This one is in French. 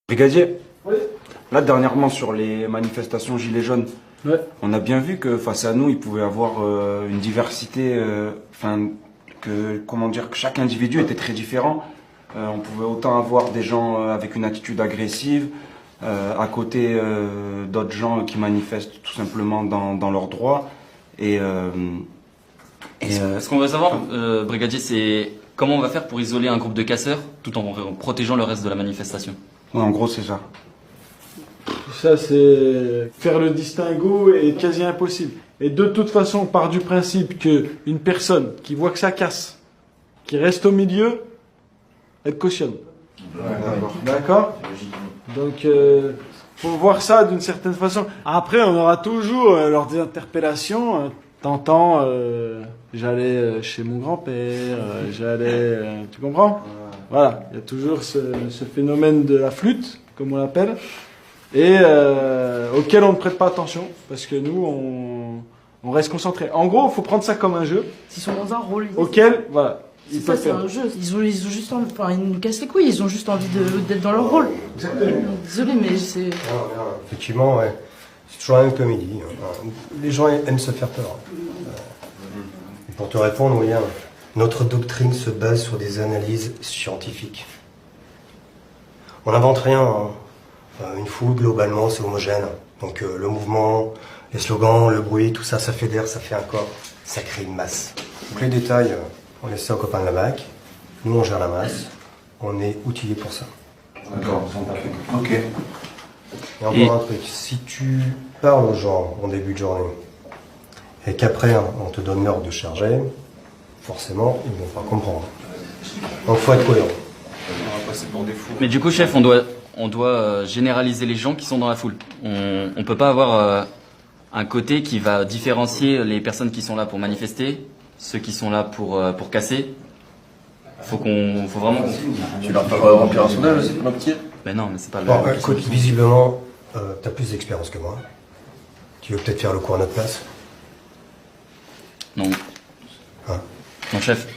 Brigadier, Oui. là dernièrement sur les manifestations Gilets jaunes, Ouais. on a bien vu que face à nous, il pouvait y avoir une diversité, comment dire, que chaque individu était très différent. On pouvait autant avoir des gens avec une attitude agressive, à côté d'autres gens qui manifestent tout simplement dans leurs droits. Ce qu'on veut savoir, Brigadier, c'est comment on va faire pour isoler un groupe de casseurs tout en protégeant le reste de la manifestation. Ouais, en gros, c'est ça. Ça, c'est faire le distinguo est quasi impossible. Et de toute façon, on part du principe qu'une personne qui voit que ça casse, qui reste au milieu, elle cautionne. D'accord. Donc, faut voir ça d'une certaine façon. Après, on aura toujours lors des interpellations. T'entends, j'allais chez mon grand-père, tu comprends? Voilà, il y a toujours ce phénomène de la flûte, comme on l'appelle, et auquel on ne prête pas attention, parce que nous, on reste concentré. En gros, il faut prendre ça comme un jeu. Ils sont dans un rôle. Auquel, voilà, C'est ça, c'est un jeu. Ils ont juste envie, enfin, ils nous cassent les couilles, ils ont juste envie d'être dans leur rôle. Exactement. Désolé, mais c'est... Effectivement, ouais. C'est toujours la même comédie. Les gens aiment se faire peur. Et pour te répondre, William, notre doctrine se base sur des analyses scientifiques. On n'invente rien. Une foule, globalement, c'est homogène. Donc le mouvement, les slogans, le bruit, tout ça, ça fédère, ça fait un corps, ça crée une masse. Donc les détails, on laisse ça aux copains de la BAC. Nous, on gère la masse. On est outillés pour ça. D'accord. Ok. Et encore un truc, si tu parles aux gens en début de journée et qu'après on te donne l'ordre de charger, forcément ils ne vont pas comprendre. Donc il faut être cohérent. Mais du coup, chef, on doit généraliser les gens qui sont dans la foule. On peut pas avoir un côté qui va différencier les personnes qui sont là pour manifester, ceux qui sont là pour casser. Faut vraiment. Tu leur fais remplir un sondage aussi pour leur petit. Mais non, mais c'est pas le. Bon, écoute, visiblement, tu as plus d'expérience que moi. Tu veux peut-être faire le coup à notre place? Non. Hein? Non, chef.